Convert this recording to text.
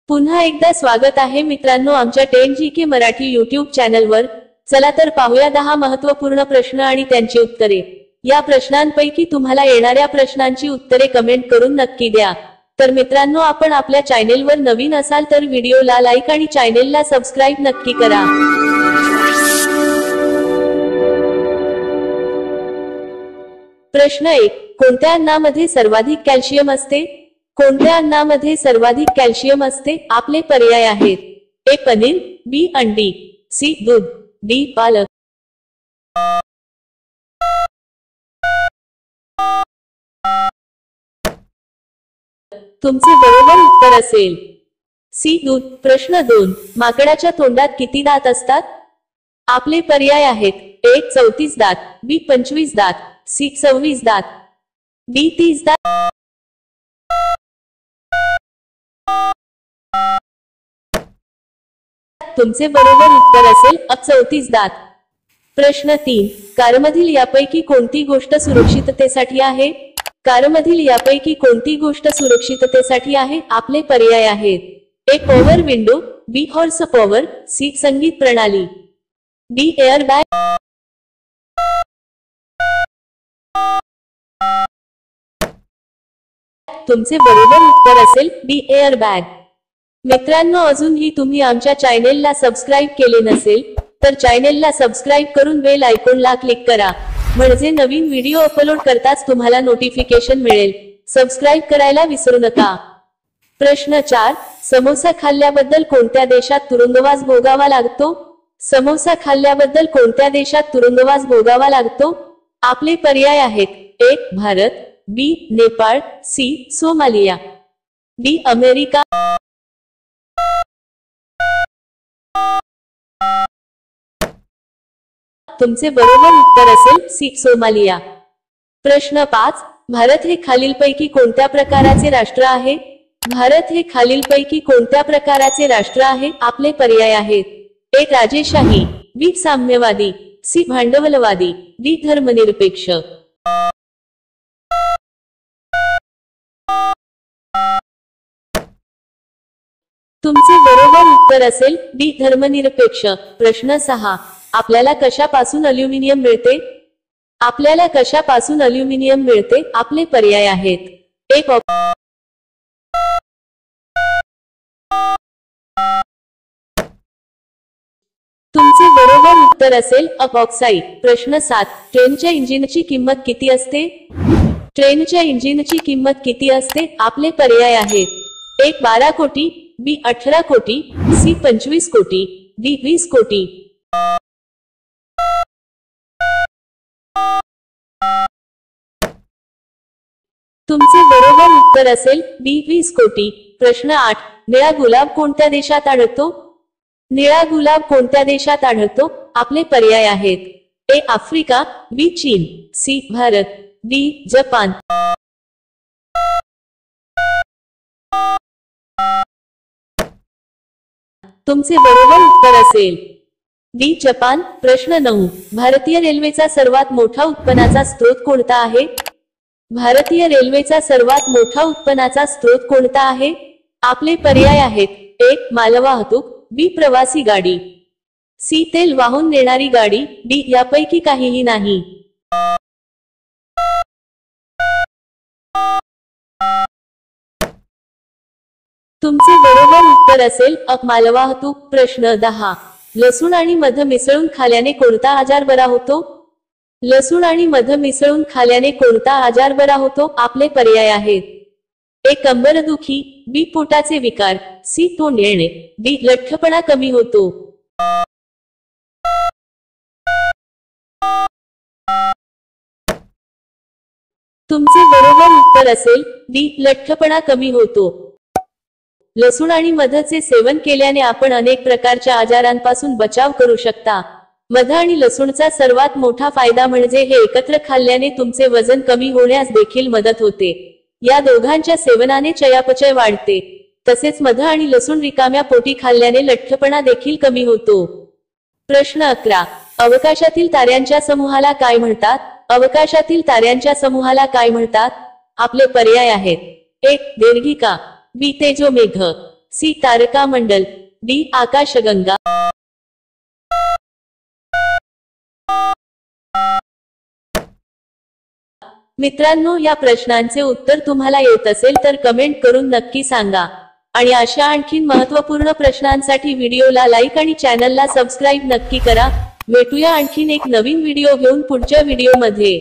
पुन्हा एकदा स्वागत आहे मित्रांनो आमच्या 10GK मराठी YouTube चॅनलवर। चला तर पाहूया 10 महत्त्वपूर्ण प्रश्न आणि त्यांची उत्तरे। या प्रश्नांपैकी तुम्हाला येणाऱ्या प्रश्नांची उत्तरे कमेंट करून नक्की द्या। तर मित्रांनो आपण आपल्या चॅनेलवर नवीन असाल तर व्हिडिओला लाईक आणि चॅनेलला सबस्क्राइब नक्की करा। प्रश्न 1, कोणत्या अन्नामध्ये सर्वाधिक कॅल्शियम असते? कोणत्या अन्नामध्ये सर्वाधिक कॅल्शियम असते? आपले पर्याय आहेत: ए पनीर, बी अंडी, सी दूध, डी पालक। तुमचे बरोबर उत्तर असेल सी दूध। प्रश्न 2, माकडाच्या तोंडात किती दात असतात? आपले पर्याय आहेत: ए 34 दात, बी 25 दात, सी 26 दात, डी 30 दात। तुमचे बरोबर उत्तर असेल अ 34 दात। प्रश्न 3, कारमधील यापैकी कोणती गोष्ट सुरक्षिततेसाठी आहे? कारमधील यापैकी कोणती गोष्ट सुरक्षिततेसाठी आहे? आपले पर्याय आहेत: ए पॉवर विंडो, बी हॉर्स पॉवर, सी संगीत प्रणाली, डी एअर बॅग। तुमचे बरोबर उत्तर असेल डी एअर बॅग। मित्रांनो अजूनही तुम्ही आमच्या चॅनेलला सबस्क्राइब केले नसेल तर चॅनेलला सबस्क्राइब करून बेल आयकॉनला क्लिक करा, म्हणजे नवीन व्हिडिओ अपलोड करताच तुम्हाला नोटिफिकेशन मिळेल। सबस्क्राइब करायला विसरू नका। प्रश्न 4, समोसा खाल्ल्याबद्दल कोणत्या देशात तुरुंगवास भोगावा लागतो? समोसा खाल्ल्याबद्दल कोणत्या देशात तुरुंगवास भोगावा लागतो? आपले पर्याय आहेत: A Bharat, B Nepal, C Somalia, D America. तुमचे बरोबर उत्तर असेल सी सोमालिया। प्रश्न 5, भारत हे खालीलपैकी कोणत्या प्रकाराचे राष्ट्र आहे? भारत हे खालीलपैकी कोणत्या प्रकाराचे राष्ट्र आहे? आपले पर्याय आहेत: ए राजेशाही, बी साम्यवादी, सी भांडवलवादी, डी धर्मनिरपेक्ष। तुमचे बरोबर उत्तर असेल डी धर्मनिरपेक्ष। प्रश्न 6, आपल्याला कशापासून अल्युमिनियम मिळते? आपल्याला कशापासून अल्युमिनियम मिळते? आपले पर्याय आहेत: ए तुमचे बरोबर उत्तर असेल अ बॉक्साईट। प्रश्न 7, ट्रेनच्या इंजिनची किंमत किती असते? ट्रेनच्या इंजिनची किंमत किती असते? आपले पर्याय आहेत: ए 12 कोटी, बी 18 कोटी, सी 25 कोटी, डी 20 कोटी। तुमचे बरोबर उत्तर असेल डी 20 कोटी। प्रश्न 8, निळा गुलाब कोणत्या देशात आढळतो? निळा गुलाब कोणत्या देशात आढळतो? आपले पर्याय आहेत: ए आफ्रिका, बी चीन, सी भारत, डी जपान। तुमचे बरोबर उत्तर असेल डी जपान। प्रश्न 9, भारतीय रेल्वेचा सर्वात मोठा उत्पन्नाचा स्रोत कोणता आहे? भारतीय रेल्वेचा सर्वात मोठा उत्पन्नाचा स्रोत कोणता आहे? आपले पर्याय आहेत: ए मालवाहतूक, बी प्रवासी गाडी, सी तेल वाहून नेणारी गाडी, डी यापैकी काहीही नाही। तुमचे बरोबर उत्तर असेल अ मालवाहतूक। प्रश्न 10, लसूण आणि मध मिसळून खाल्याने कोणता आजार बरा होतो? लसूण आणि मध मिसळून खाल्याने कोणता आजार बरा होतो? आपले पर्याय आहेत: ए कंबरदुखी, बी पोटाचे विकार, सी तोंड येणे, डी लठ्ठपणा कमी होतो। तुमचे बरोबर उत्तर असेल डी लठ्ठपणा कमी होतो। लसूण आणि मधचे सेवन केल्याने आपण अनेक प्रकारच्या आजारांपासून बचाव करू शकता। मध आणि लसूणचा सर्वात मोठा फायदा म्हणजे हे एकत्र खाल्ल्याने तुमचे वजन कमी होण्यास देखील मदत होते। या दोघांच्या सेवनाने चयापचय वाढते। तसेच मध आणि लसूण रिकाम्या पोटी खाल्ल्याने लठ्ठपणा देखील कमी होतो। प्रश्न 11, अवकाशातील ताऱ्यांच्या समूहाला काय म्हणतात? अवकाशातील ताऱ्यांच्या समूहाला काय म्हणतात? आपले पर्याय आहेत: ए दीर्घिका, बी तेजोमेघ, सी तारका मंडल, डी आकाशगंगा। मित्रांनो, या प्रश्नांचे उत्तर तुम्हाला येत असेल तर कमेंट करून नक्की सांगा। आणि अशा आणखीन महत्त्वपूर्ण प्रश्नांसाठी व्हिडिओला लाईक आणि चॅनलला सबस्क्राईब नक्की करा। भेटूया आणखीन एक नवीन व्हिडिओ घेऊन पुढच्या व्हिडिओमध्ये।